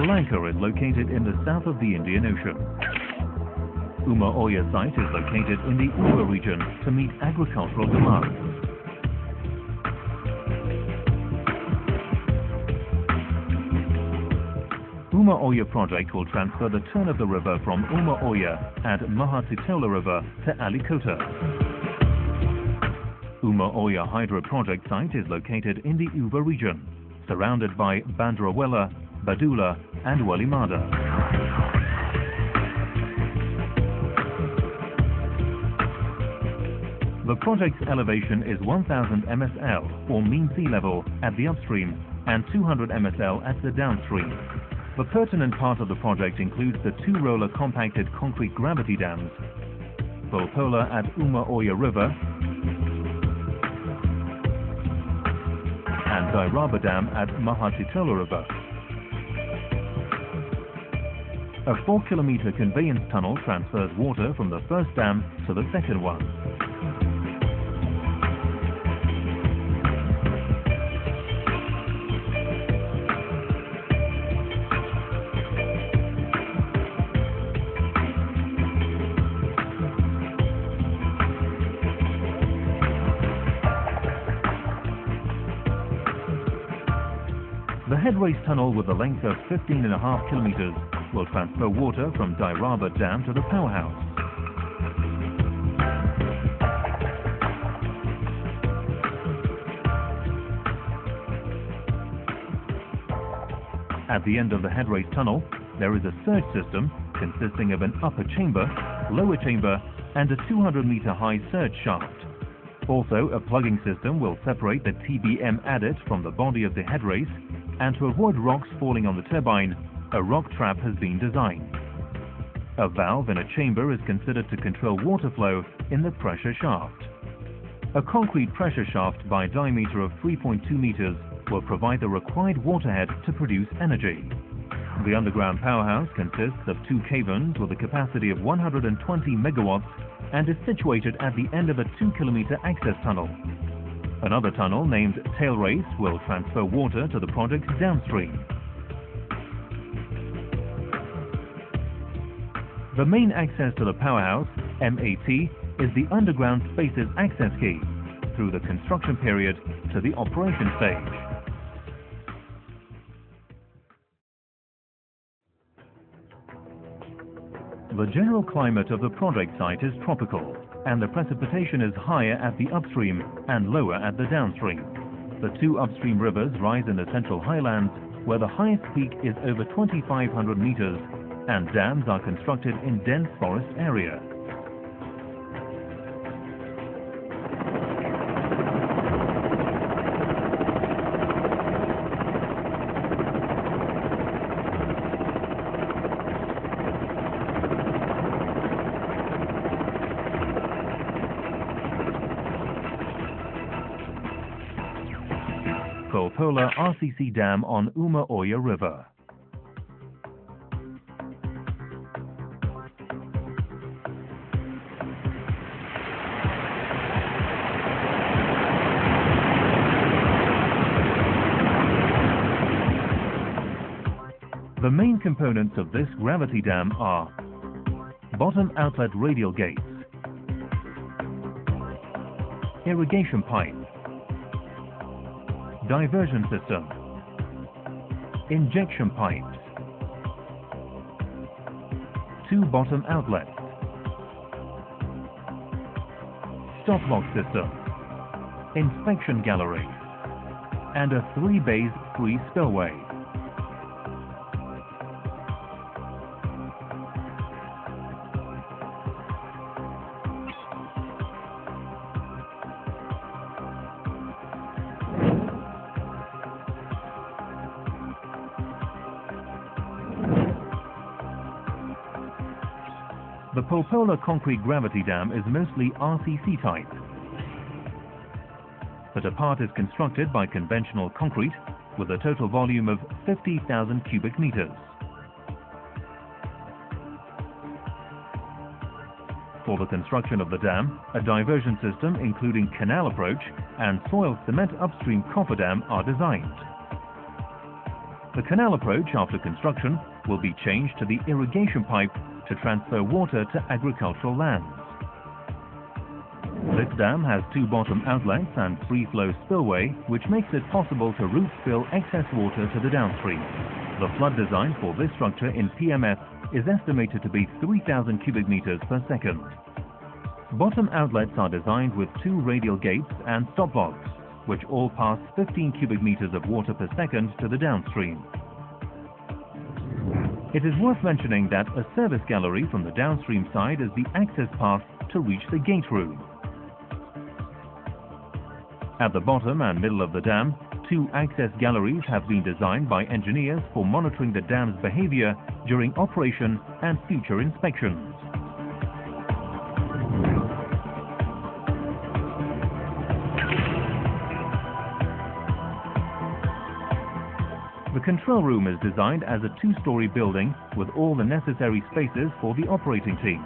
Sri Lanka is located in the south of the Indian Ocean. Oya site is located in the Uva region to meet agricultural demands. Oya project will transfer the turn of the river from Oya and Mahatsitola River to Alikota. Oya hydro project site is located in the Uva region, surrounded by Bandrawela, Badula and Walimada. The project's elevation is 1000 MSL or mean sea level at the upstream and 200 MSL at the downstream. The pertinent part of the project includes the two-roller compacted concrete gravity dams, Polpola at Oya River and Dairaba Dam at Mahatsitola River. A 4-kilometer conveyance tunnel transfers water from the first dam to the second one. The headrace tunnel with a length of 15.5 kilometers will transfer water from Dairaba Dam to the powerhouse. At the end of the headrace tunnel, there is a surge system consisting of an upper chamber, lower chamber and a 200-meter high surge shaft. Also, a plugging system will separate the TBM adit from the body of the headrace, and to avoid rocks falling on the turbine, a rock trap has been designed. A valve in a chamber is considered to control water flow in the pressure shaft. A concrete pressure shaft by diameter of 3.2 meters will provide the required waterhead to produce energy. The underground powerhouse consists of 2 caverns with a capacity of 120 megawatts and is situated at the end of a 2-kilometer access tunnel. Another tunnel named Tail Race will transfer water to the project's downstream. The main access to the powerhouse, MAT, is the underground spaces access key through the construction period to the operation stage. The general climate of the project site is tropical, and the precipitation is higher at the upstream and lower at the downstream. The 2 upstream rivers rise in the central highlands, where the highest peak is over 2,500 meters, and dams are constructed in dense forest area. Polpola RCC Dam on Oya River. The main components of this gravity dam are bottom outlet radial gates, irrigation pipe, diversion system, injection pipes, 2 bottom outlets, stop lock system, inspection gallery, and a 3-bays free spillway. The Polpola concrete gravity dam is mostly RCC type, but a part is constructed by conventional concrete with a total volume of 50,000 cubic meters. For the construction of the dam, a diversion system including canal approach and soil cement upstream cofferdam are designed. The canal approach after construction will be changed to the irrigation pipe to transfer water to agricultural lands. This dam has two bottom outlets and free flow spillway, which makes it possible to root spill excess water to the downstream. The flood design for this structure in PMF is estimated to be 3,000 cubic meters per second. Bottom outlets are designed with two radial gates and stop locks, which all pass 15 cubic meters of water per second to the downstream. It is worth mentioning that a service gallery from the downstream side is the access path to reach the gate room. At the bottom and middle of the dam, two access galleries have been designed by engineers for monitoring the dam's behavior during operation and future inspections. The control room is designed as a two-story building with all the necessary spaces for the operating team.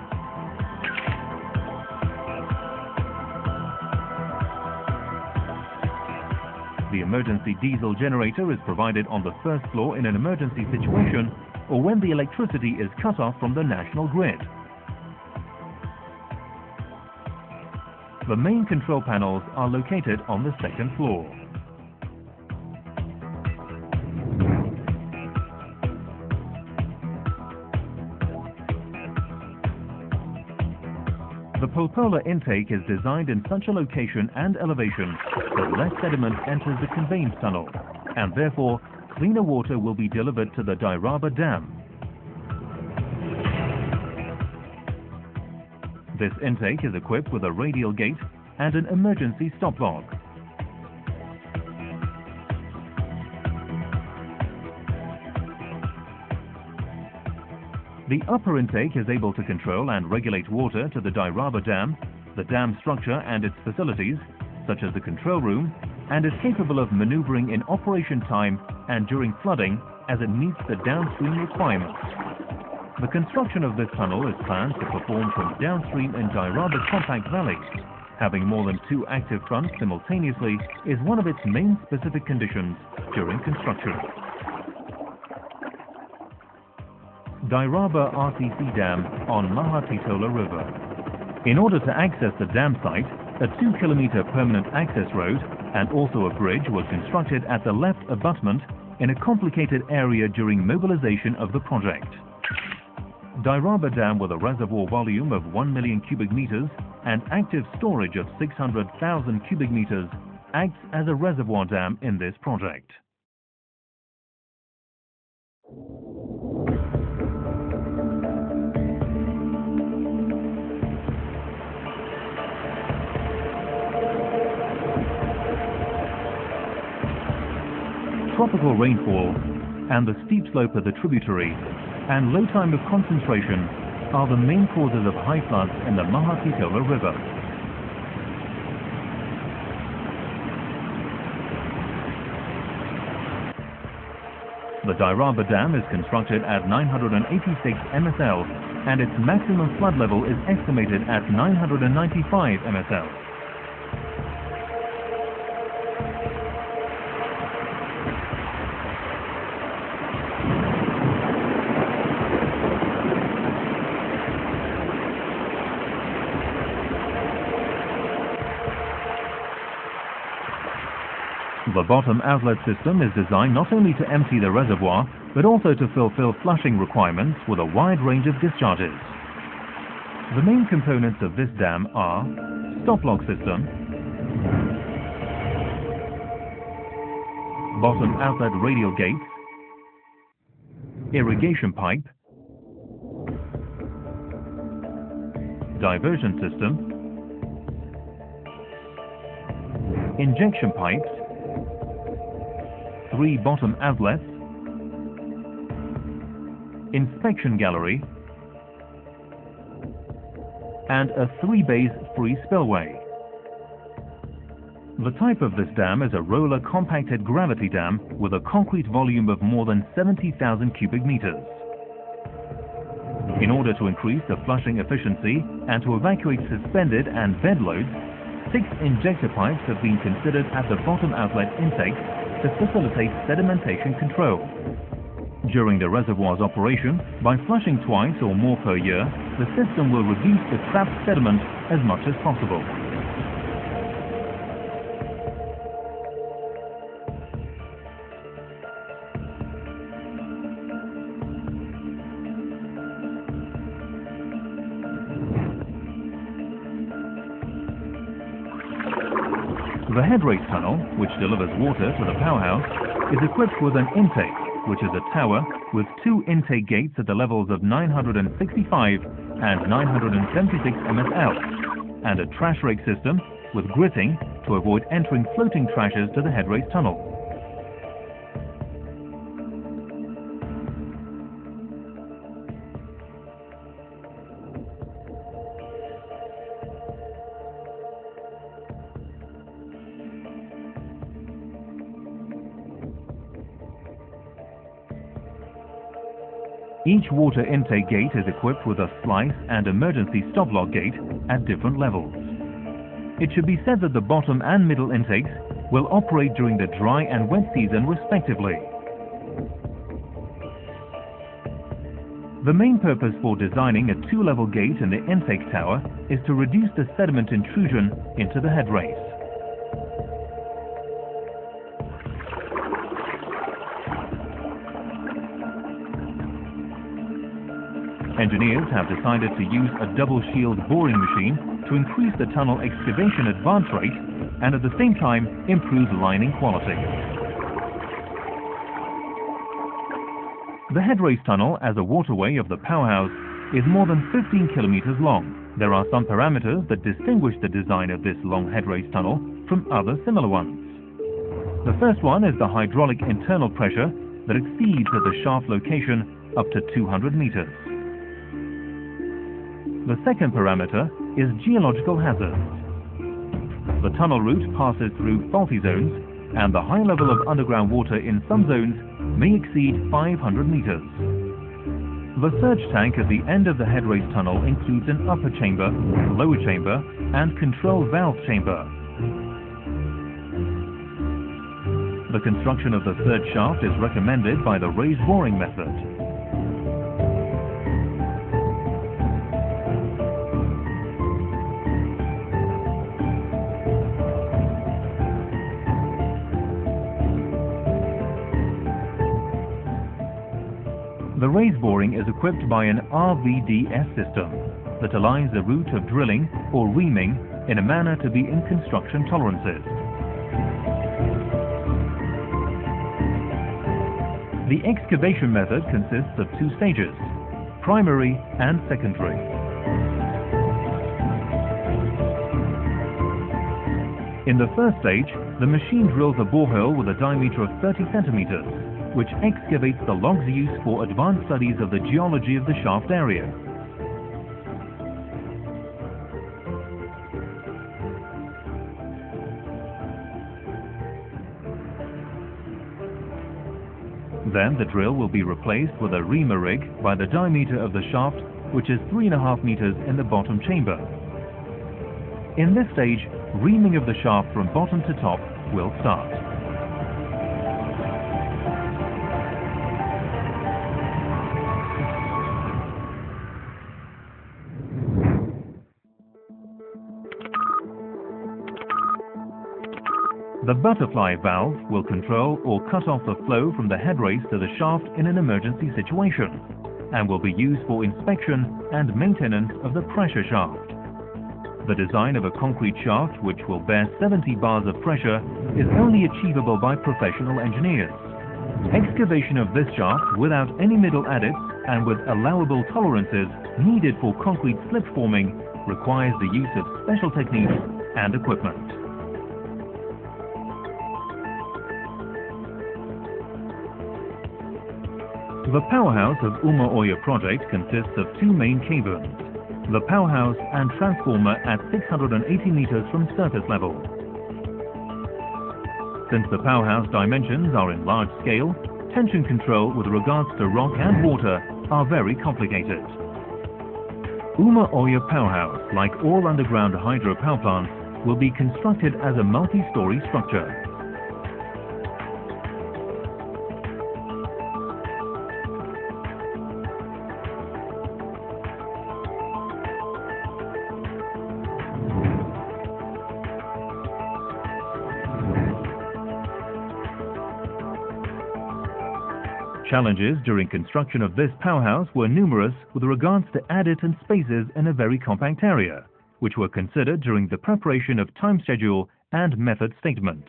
The emergency diesel generator is provided on the first floor in an emergency situation or when the electricity is cut off from the national grid. The main control panels are located on the second floor. The Polpola intake is designed in such a location and elevation that less sediment enters the conveyance tunnel, and therefore cleaner water will be delivered to the Dairaba Dam. This intake is equipped with a radial gate and an emergency stop lock. The upper intake is able to control and regulate water to the Dairaba Dam, the dam structure and its facilities, such as the control room, and is capable of maneuvering in operation time and during flooding as it meets the downstream requirements. The construction of this tunnel is planned to perform from downstream in Dairaba Compact Valley. Having more than two active fronts simultaneously is one of its main specific conditions during construction. Dairaba RTC Dam on Mahatitola River. In order to access the dam site, a 2-kilometer permanent access road and also a bridge was constructed at the left abutment in a complicated area during mobilization of the project. Dairaba Dam, with a reservoir volume of 1 million cubic meters and active storage of 600,000 cubic meters, acts as a reservoir dam in this project. Tropical rainfall and the steep slope of the tributary and low time of concentration are the main causes of high floods in the Mahatitola River. The Dairaba Dam is constructed at 986 MSL and its maximum flood level is estimated at 995 MSL. The bottom outlet system is designed not only to empty the reservoir, but also to fulfill flushing requirements with a wide range of discharges. The main components of this dam are stop lock system, bottom outlet radial gates, irrigation pipe, diversion system, injection pipes, 3 bottom outlets, inspection gallery, and a 3-bays free spillway. The type of this dam is a roller compacted gravity dam with a concrete volume of more than 70,000 cubic meters. In order to increase the flushing efficiency and to evacuate suspended and bed loads, 6 injector pipes have been considered at the bottom outlet intake to facilitate sedimentation control. During the reservoir's operation, by flushing twice or more per year, the system will reduce the trapped sediment as much as possible. The head race tunnel, which delivers water to the powerhouse, is equipped with an intake, which is a tower with two intake gates at the levels of 965 and 976 MSL, and a trash rake system with gritting to avoid entering floating trashes to the head race tunnel. Each water intake gate is equipped with a slice and emergency stop-lock gate at different levels. It should be said that the bottom and middle intakes will operate during the dry and wet season respectively. The main purpose for designing a two-level gate in the intake tower is to reduce the sediment intrusion into the head race. Engineers have decided to use a double shield boring machine to increase the tunnel excavation advance rate and at the same time improve lining quality. The head race tunnel as a waterway of the powerhouse is more than 15 kilometers long. There are some parameters that distinguish the design of this long head race tunnel from other similar ones. The first one is the hydraulic internal pressure that exceeds at the shaft location up to 200 meters. The second parameter is geological hazards. The tunnel route passes through faulty zones, and the high level of underground water in some zones may exceed 500 meters. The surge tank at the end of the head race tunnel includes an upper chamber, lower chamber, and control valve chamber. The construction of the third shaft is recommended by the raise boring method. The raise boring is equipped by an RVDS system that aligns the route of drilling or reaming in a manner to be in construction tolerances. The excavation method consists of two stages, primary and secondary. In the first stage, the machine drills a borehole with a diameter of 30 centimeters, which excavates the logs used for advanced studies of the geology of the shaft area. Then the drill will be replaced with a reamer rig by the diameter of the shaft, which is 3.5 meters in the bottom chamber. In this stage, reaming of the shaft from bottom to top will start. The butterfly valve will control or cut off the flow from the head race to the shaft in an emergency situation and will be used for inspection and maintenance of the pressure shaft. The design of a concrete shaft which will bear 70 bars of pressure is only achievable by professional engineers. Excavation of this shaft without any middle adits and with allowable tolerances needed for concrete slip forming requires the use of special techniques and equipment. The powerhouse of Uma Oya project consists of two main caverns, the powerhouse and transformer at 680 meters from surface level. Since the powerhouse dimensions are in large scale, tension control with regards to rock and water are very complicated. Uma Oya powerhouse, like all underground hydro power plants, will be constructed as a multi-story structure. Challenges during construction of this powerhouse were numerous with regards to additant spaces in a very compact area, which were considered during the preparation of time schedule and method statement.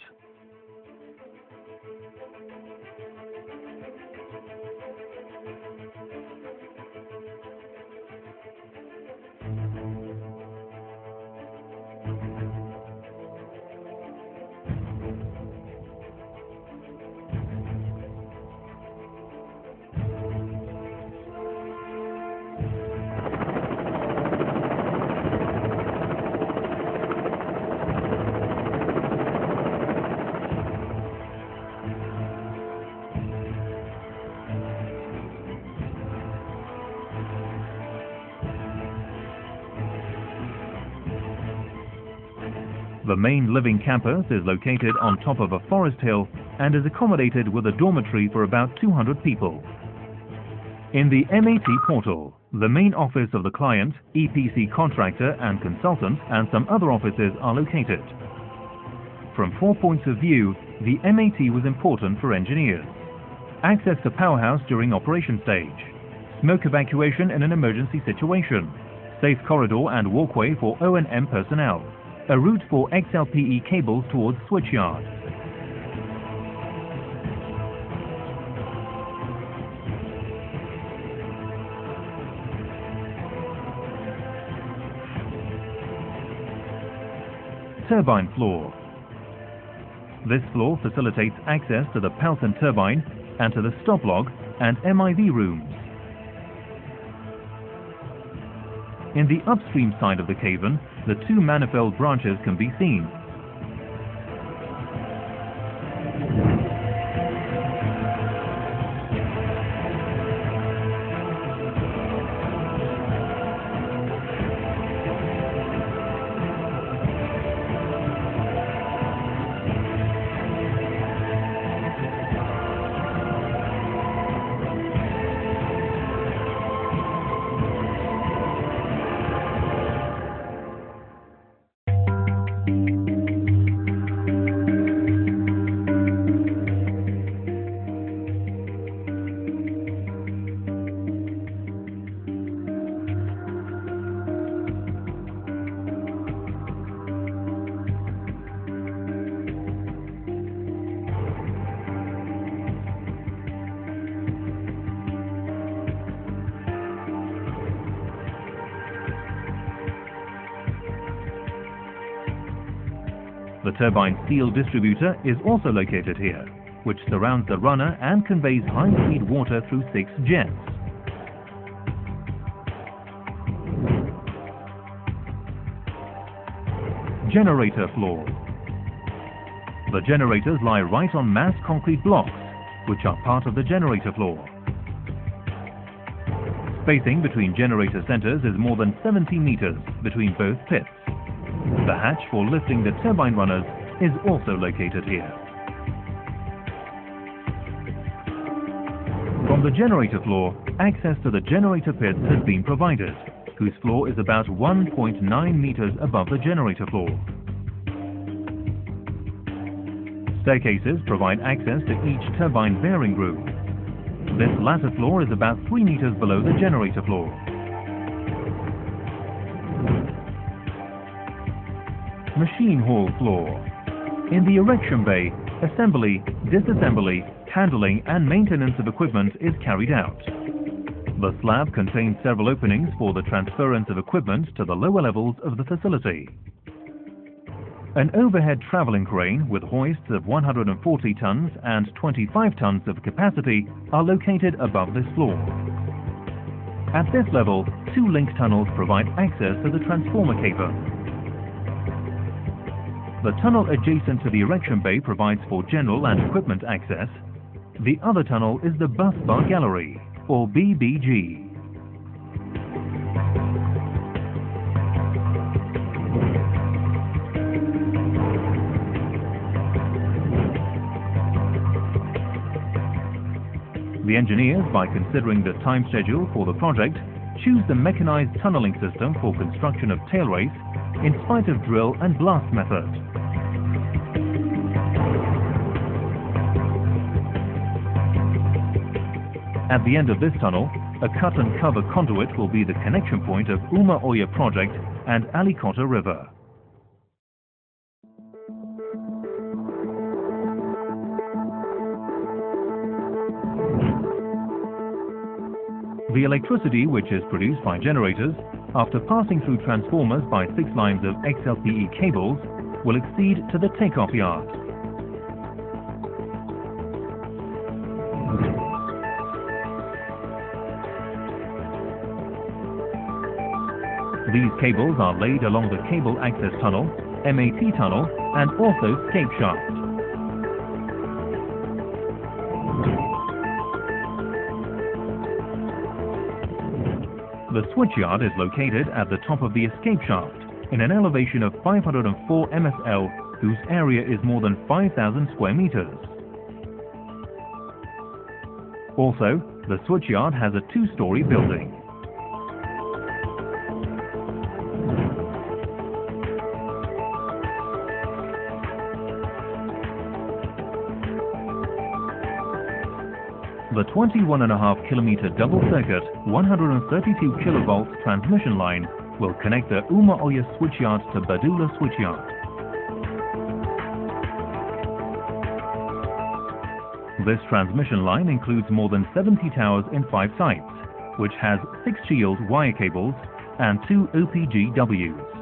The main living campus is located on top of a forest hill and is accommodated with a dormitory for about 200 people. In the MAT portal, the main office of the client, EPC contractor and consultant, and some other offices are located. From 4 points of view, the MAT was important for engineers. Access to powerhouse during operation stage, smoke evacuation in an emergency situation, safe corridor and walkway for O&M personnel, a route for XLPE cables towards switchyard. Turbine floor. This floor facilitates access to the Pelton turbine and to the stop log and MIV rooms. In the upstream side of the cavern, the 2 manifold branches can be seen. The turbine steel distributor is also located here, which surrounds the runner and conveys high-speed water through 6 jets. Generator floor. The generators lie right on mass concrete blocks, which are part of the generator floor. Spacing between generator centers is more than 70 meters between both pits. The hatch for lifting the turbine runners is also located here. From the generator floor, access to the generator pits has been provided, whose floor is about 1.9 meters above the generator floor. Staircases provide access to each turbine bearing room. This latter floor is about 3 meters below the generator floor. Machine hall floor. In the erection bay, assembly, disassembly, handling and maintenance of equipment is carried out. The slab contains several openings for the transference of equipment to the lower levels of the facility. An overhead traveling crane with hoists of 140 tons and 25 tons of capacity are located above this floor. At this level, 2 link tunnels provide access to the transformer cavern. The tunnel adjacent to the erection bay provides for general and equipment access. The other tunnel is the bus bar gallery, or BBG. The engineers, by considering the time schedule for the project, choose the mechanized tunneling system for construction of tail race in spite of drill and blast method. At the end of this tunnel, a cut and cover conduit will be the connection point of Uma Oya project and Alikota River. The electricity, which is produced by generators, after passing through transformers by 6 lines of XLPE cables, will exceed to the takeoff yard. These cables are laid along the Cable Access Tunnel, MAT Tunnel and also Scape Shaft. The switchyard is located at the top of the escape shaft in an elevation of 504 MSL, whose area is more than 5,000 square meters. Also, the switchyard has a 2-story building. The 21.5 kilometer double circuit 132 kilovolts transmission line will connect the Uma Oya switchyard to Badula switchyard. This transmission line includes more than 70 towers in 5 sites, which has 6 shield wire cables and 2 OPGWs.